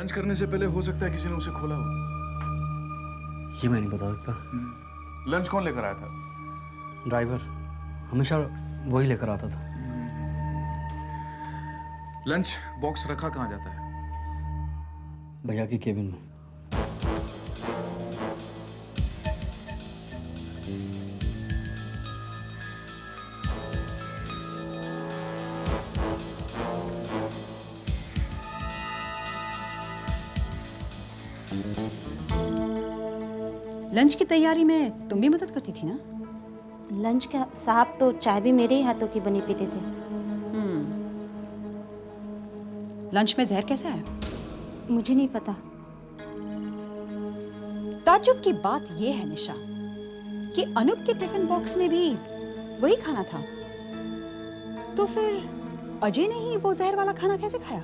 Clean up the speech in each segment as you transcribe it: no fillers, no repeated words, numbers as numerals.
Lunch करने से पहले हो सकता है किसी ने उसे खोला हो। ये मैं नहीं बता सकता। लंच कौन लेकर आया था? ड्राइवर हमेशा वही लेकर आता था। लंच बॉक्स रखा कहाँ जाता है? भैया की केबिन में। लंच की तैयारी में तुम भी मदद करती थी ना? लंच का साहब तो चाय भी मेरे ही हाथों की बनी पीते थे। लंच में जहर कैसे आया? मुझे नहीं पता। ताज्जुब की बात यह है निशा कि अनूप के टिफिन बॉक्स में भी वही खाना था, तो फिर अजय ने ही वो जहर वाला खाना कैसे खाया?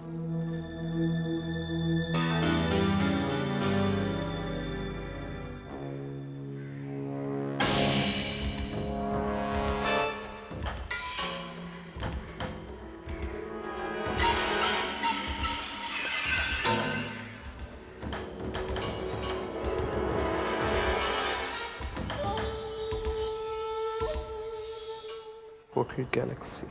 Hotel Galaxy.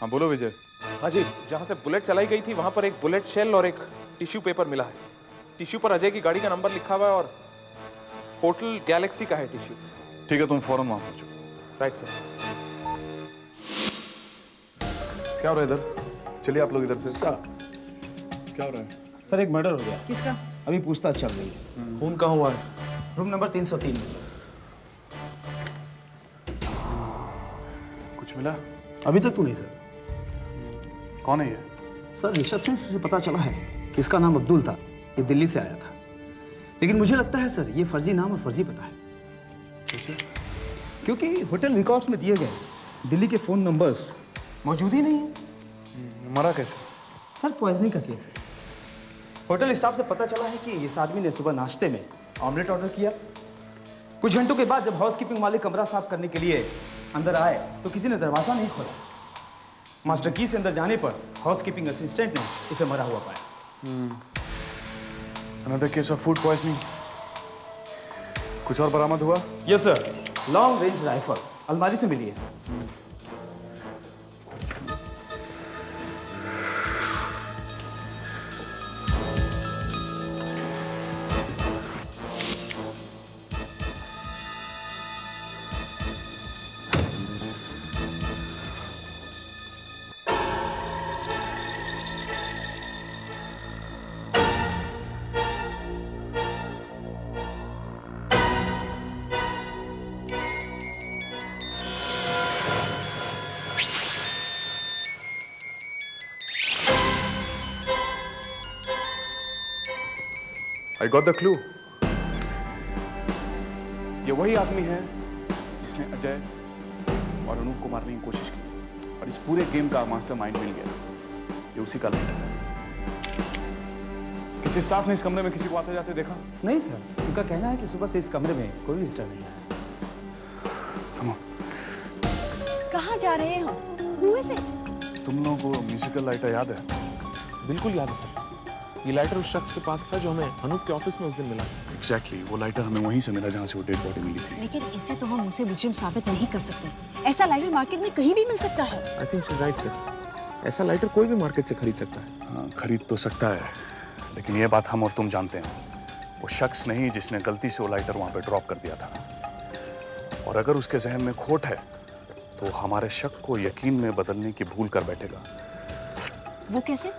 हाँ बोलो विजय। हाँ जी, जहाँ से बुलेट चलाई गई थी वहां पर एक बुलेट शेल और एक टिश्यू पेपर मिला है। टिश्यू पर अजय की गाड़ी का नंबर लिखा हुआ है और होटल गैलेक्सी का है टिश्यू। ठीक है, तुम फौरन वहां पहुंचो। Right sir. क्या हो रहा है इधर? चलिए आप लोग इधर से। सर क्या हो रहा है? सर एक मर्डर हो गया। किसका? अभी पूछताछ चल रही है। खून कहाँ हुआ है? रूम नंबर 303 में सर। कुछ मिला? अभी तक तो नहीं सर। कौन है ये? सर रिसेप्शन से पता चला है कि इसका नाम अब्दुल था। ये दिल्ली से आया था, लेकिन मुझे लगता है सर ये फर्जी नाम और फर्जी पता है। कैसे? क्योंकि होटल रिकॉर्ड्स में दिए गए दिल्ली के फोन नंबर्स मौजूद ही नहीं है। मरा कैसे? सर पॉइजनिंग का केस है। होटल स्टाफ से पता चला है कि इस आदमी ने सुबह नाश्ते में ऑमलेट ऑर्डर किया। कुछ घंटों के बाद जब हाउसकीपिंग वाले कमरा साफ करने के लिए अंदर आए तो किसी ने दरवाजा नहीं खोला। मास्टर की से अंदर जाने पर हाउसकीपिंग असिस्टेंट ने इसे मरा हुआ पाया। Another case of food poisoning. कुछ और बरामद हुआ? Yes sir, long range rifle अलमारी से मिली है। I got the clue. ये वही आदमी है जिसने अजय और अनूप को मारने की कोशिश की और इस पूरे गेम का मास्टरमाइंड मिल गया। ये उसी का लड़का है। किसी स्टाफ ने इस कमरे में किसी को आते जाते देखा? नहीं सर, उनका कहना है कि सुबह से इस कमरे में कोई विजिटर नहीं आया। कहाँ जा रहे हो? Who is it? तुम लोगों को म्यूजिकल लाइटर याद है? बिल्कुल याद है सर। ये लाइटर उस शख्स के पास था जो हमें अनूप के ऑफिस में उस दिन मिला। एग्जैक्टली, वो लाइटर हमें वहीं से मिला जहाँ से वो डेड बॉडी मिली थी। लेकिन इससे तो हम उसे मुजरिम साबित नहीं कर सकते। ऐसा लाइटर मार्केट में कहीं भी मिल सकता है। I think she is right sir. ऐसा लाइटर कोई भी मार्केट से खरीद सकता है। हाँ, खरीद तो सकता है, लेकिन ये बात हम और तुम जानते हैं, वो शख्स नहीं जिसने गलती से वो लाइटर वहाँ पे ड्रॉप कर दिया था। और अगर उसके जहन में खोट है तो हमारे शक को यकीन में बदलने की भूल कर बैठेगा। वो कैसे?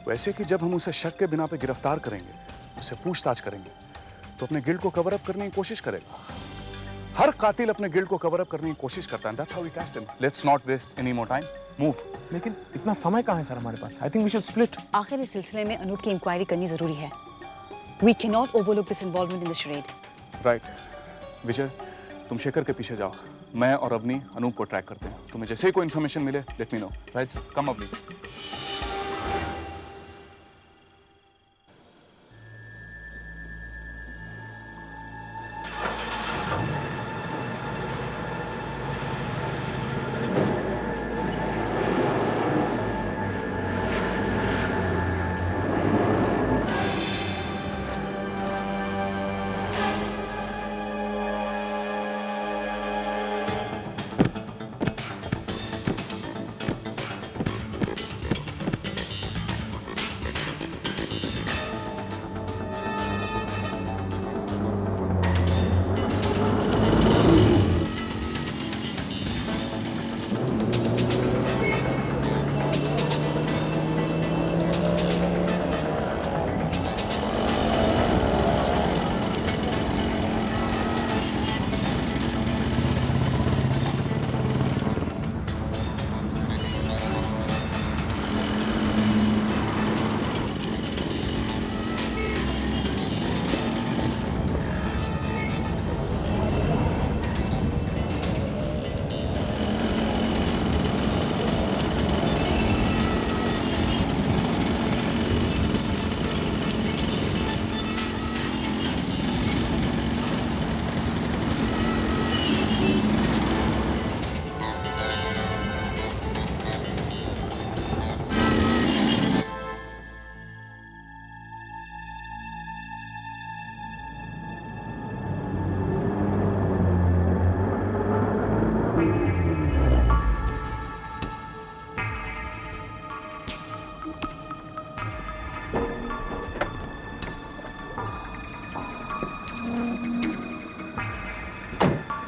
वैसे कि जब हम उसे शक के बिना पे गिरफ्तार करेंगे, उससे पूछताछ करेंगे, तो अपने गिल्ट को कवर अप करने की कोशिश करेगा। हर कातिल अपने गिल्ड को कवर अप करने की कोशिश करता है। That's how we catch them. Let's not waste any more time. Move. लेकिन इतना समय कहाँ है सर हमारे पास? I think we should split. आखिर इस सिलसिले में अनूप की इंक्वायरी करनी जरूरी है। We cannot overlook this involvement in the charade. Right. विजय, तुम शेखर के पीछे जाओ। मैं और अवनी अनूप को ट्रैक करते हैं। तुम्हें जैसे ही कोई इन्फॉर्मेशन मिले, let me know. Right sir. Come Avni.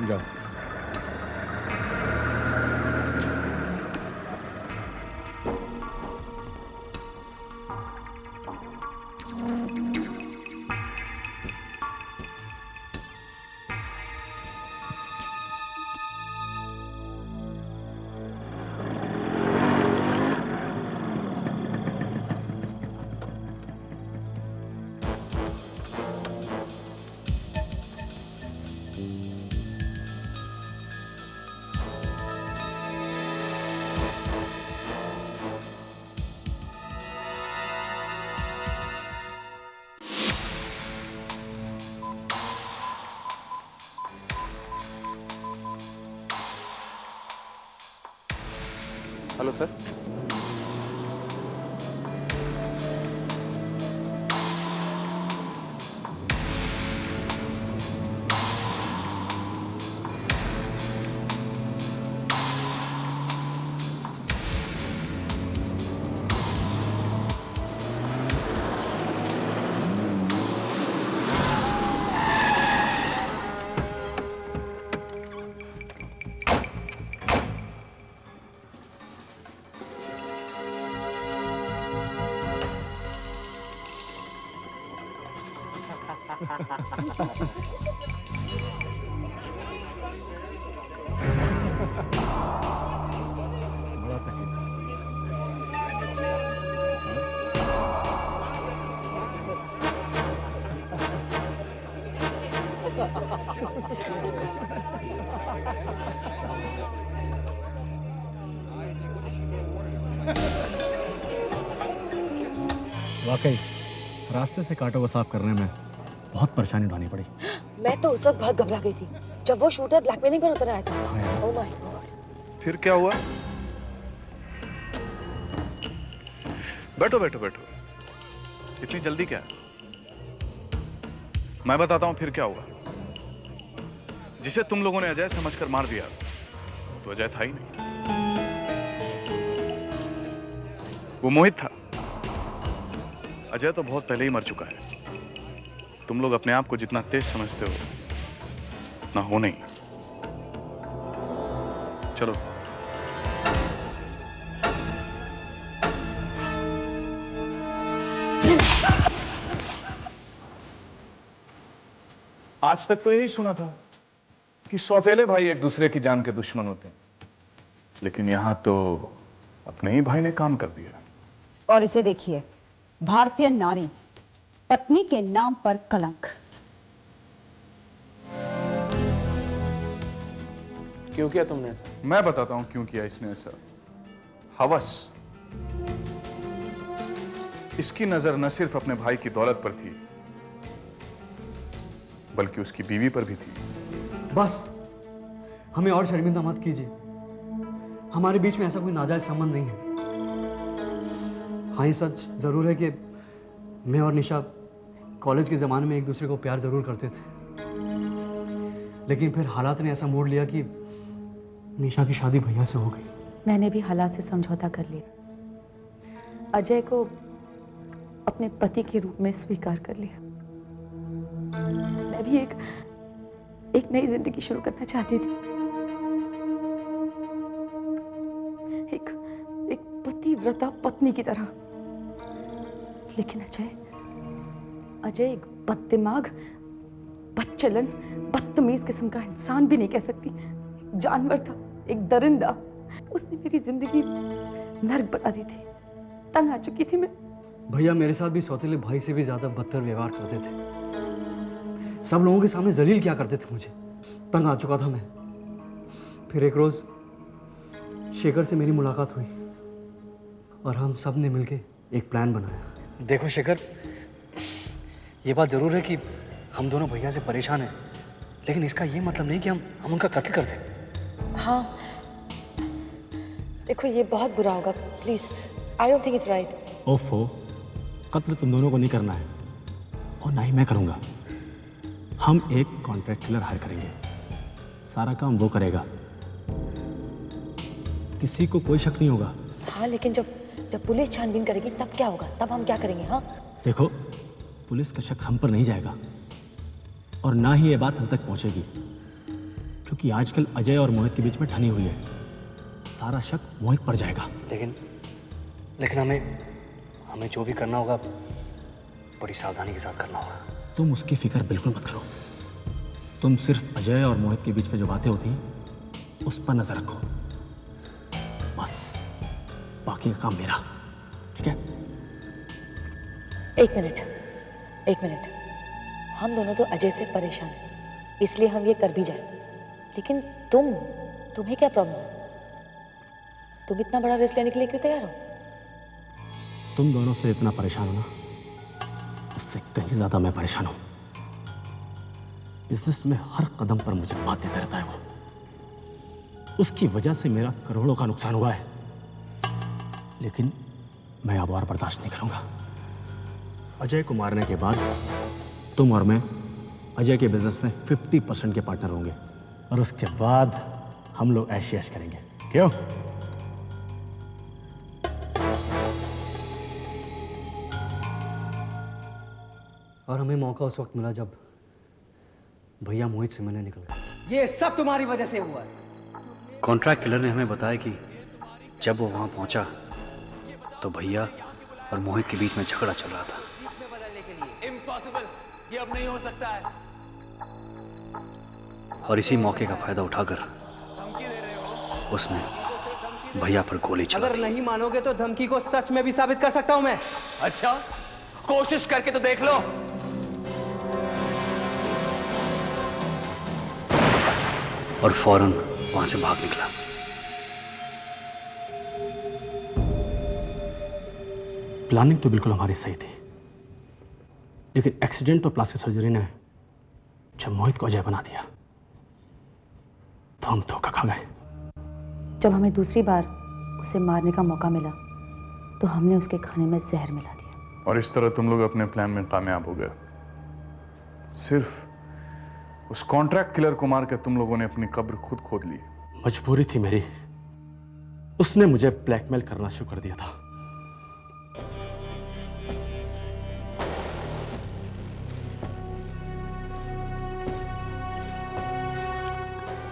जाओ। Hello sir. वाकई रास्ते से कांटों को साफ करने में बहुत परेशानी उठानी पड़ी। मैं तो उस वक्त बहुत घबरा गई थी जब वो शूटर ब्लैकमेलिंग पर उतर आया था। Oh my God. फिर क्या हुआ? बैठो बैठो बैठो, इतनी जल्दी क्या? मैं बताता हूं फिर क्या हुआ। जिसे तुम लोगों ने अजय समझकर मार दिया तो अजय था ही नहीं, वो मोहित था। अजय तो बहुत पहले ही मर चुका है। तुम लोग अपने आप को जितना तेज समझते हो उतना हो नहीं। चलो। आज तक तो यही सुना था कि सौतेले भाई एक दूसरे की जान के दुश्मन होते हैं, लेकिन यहां तो अपने ही भाई ने काम कर दिया। और इसे देखिए, भारतीय नारी, पत्नी के नाम पर कलंक। क्यों किया तुमने? मैं बताता हूं क्यों किया इसने ऐसा। हवस। इसकी नजर न सिर्फ अपने भाई की दौलत पर थी, बल्कि उसकी बीवी पर भी थी। बस हमें और शर्मिंदा मत कीजिए। हमारे बीच में ऐसा कोई नाजायज संबंध नहीं है। हाँ, ये सच जरूर है कि मैं और निशा कॉलेज के ज़माने में एक दूसरे को प्यार ज़रूर करते थे, लेकिन फिर हालात ने ऐसा मोड़ लिया कि निशा की शादी भैया से हो गई। मैंने भी हालात से समझौता कर लिया। अजय को अपने पति के रूप में स्वीकार कर लिया। मैं भी एक नई जिंदगी शुरू करना चाहती थी, एक पतिव्रता पत्नी की तरह। लेकिन अजय एक बददिमाग, बदचलन, बदतमीज किस्म का इंसान भी नहीं कह सकती, एक जानवर था, एक दरिंदा। उसने मेरी जिंदगी नर्क बना दी थी। तंग आ चुकी थी मैं। भैया मेरे साथ भी सौतेले भाई से भी ज्यादा बदतर व्यवहार करते थे। सब लोगों के सामने जलील क्या करते थे मुझे। तंग आ चुका था मैं। फिर एक रोज शेखर से मेरी मुलाकात हुई और हम सब ने मिलके एक प्लान बनाया। देखो शेखर, ये बात जरूर है कि हम दोनों भैया से परेशान हैं, लेकिन इसका ये मतलब नहीं कि हम उनका कत्ल कर दें। हाँ, देखो ये बहुत बुरा होगा। Please, I don't think it's right. ओफो, कत्ल तुम दोनों को नहीं करना है और ना ही मैं करूंगा। हम एक कॉन्ट्रैक्ट किलर हायर करेंगे, सारा काम वो करेगा, किसी को कोई शक नहीं होगा। हाँ, लेकिन जब पुलिस छानबीन करेगी तब क्या होगा? तब हम क्या करेंगे? हाँ देखो, पुलिस का शक हम पर नहीं जाएगा और ना ही ये बात हम तक पहुंचेगी, क्योंकि आजकल अजय और मोहित के बीच में ठनी हुई है। सारा शक मोहित पर जाएगा। लेकिन हमें जो भी करना होगा बड़ी सावधानी के साथ करना होगा। तुम उसकी फिक्र बिल्कुल मत करो। तुम सिर्फ अजय और मोहित के बीच में जो बातें होती हैं उस पर नजर रखो, बस। बाकी का काम मेरा, ठीक है? एक मिनट। हम दोनों तो अजय से परेशान हैं, इसलिए हम ये कर भी जाए। लेकिन तुम्हें क्या प्रॉब्लम है? तुम इतना बड़ा रिस्क लेने के लिए क्यों तैयार हो? तुम दोनों से इतना परेशान हो ना, उससे कहीं ज्यादा मैं परेशान हूं। बिजनेस में हर कदम पर मुझे मात देता रहता है वो। उसकी वजह से मेरा करोड़ों का नुकसान हुआ है, लेकिन मैं अब और बर्दाश्त नहीं करूंगा। अजय को मारने के बाद तुम और मैं अजय के बिजनेस में 50% के पार्टनर होंगे और उसके बाद हम लोग ऐश ऐश करेंगे। क्यों? और हमें मौका उस वक्त मिला जब भैया मोहित से मिलने निकल गए। ये सब तुम्हारी वजह से हुआ है। कॉन्ट्रैक्ट किलर ने हमें बताया कि जब वो वहां पहुंचा तो भैया और मोहित के बीच में झगड़ा चल रहा था। इम्पॉसिबल, ये अब नहीं हो सकता है। और इसी मौके का फायदा उठाकर उसने भैया पर गोली चला अगर दी। नहीं मानोगे तो धमकी को सच में भी साबित कर सकता हूं मैं। अच्छा, कोशिश करके तो देख लो। और फौरन वहां से भाग निकला। प्लानिंग तो बिल्कुल हमारी सही थी, लेकिन एक्सीडेंट और प्लास्टिक सर्जरी ने जब मोहित को अजय बना दिया तो हम धोखा खा गए। जब हमें दूसरी बार उसे मारने का मौका मिला तो हमने उसके खाने में जहर मिला दिया। और इस तरह तुम लोग अपने प्लान में कामयाब हो गए। सिर्फ उस कॉन्ट्रैक्ट किलर को मार के तुम लोगों ने अपनी कब्र खुद खोद ली। मजबूरी थी मेरी, उसने मुझे ब्लैकमेल करना शुरू कर दिया था।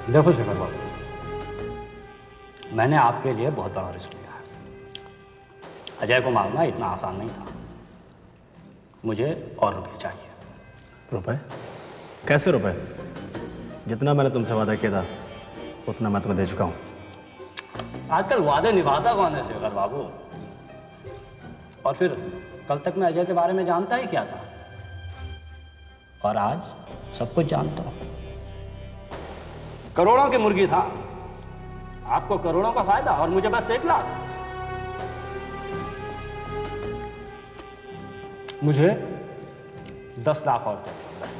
देखो शेखर बाबू, मैंने आपके लिए बहुत बड़ा रिस्क लिया है। अजय को मारना इतना आसान नहीं था। मुझे और रुपये चाहिए। रुपए? कैसे रुपए? जितना मैंने तुमसे वादा किया था उतना मैं तुम्हें दे चुका हूं। आजकल वादे निभाता कौन है शेखर बाबू? और फिर कल तक मैं अजय के बारे में जानता ही क्या था, और आज सब कुछ जानता हूं। करोड़ों की मुर्गी था, आपको करोड़ों का फायदा और मुझे बस 1 लाख। मुझे 10 लाख और चाहिए बस।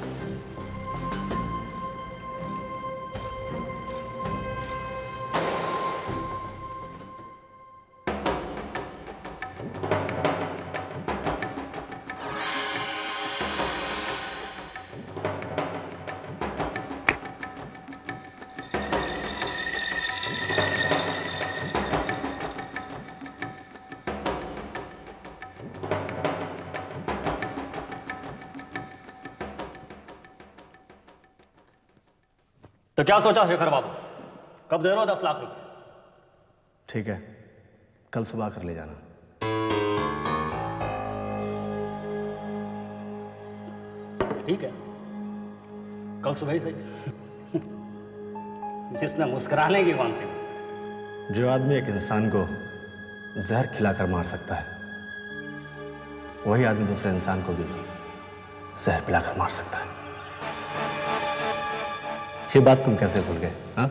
तो क्या सोचा शेखर बाबू, कब दे रहे हो 10 लाख रुपए? ठीक है, कल सुबह कर ले जाना। ठीक है, कल सुबह ही सही। जिसमें मुस्कुराने की कौन सी बात? जो आदमी एक इंसान को जहर खिलाकर मार सकता है, वही आदमी दूसरे इंसान को भी जहर पिलाकर मार सकता है। ये बात तुम कैसे भूल गए? हाँ?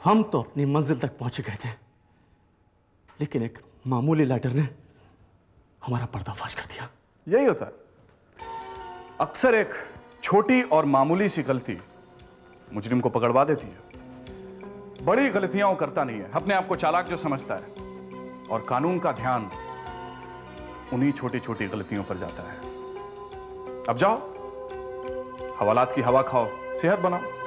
हम तो अपनी मंजिल तक पहुंच गए थे, लेकिन एक मामूली लेटर ने हमारा पर्दाफाश कर दिया। यही होता है, अक्सर एक छोटी और मामूली सी गलती मुजरिम को पकड़वा देती है। बड़ी गलतियां वो करता नहीं है, अपने आप को चालाक जो समझता है, और कानून का ध्यान उन्हीं छोटी छोटी गलतियों पर जाता है। अब जाओ, हवालात की हवा खाओ, सेहत बनाओ।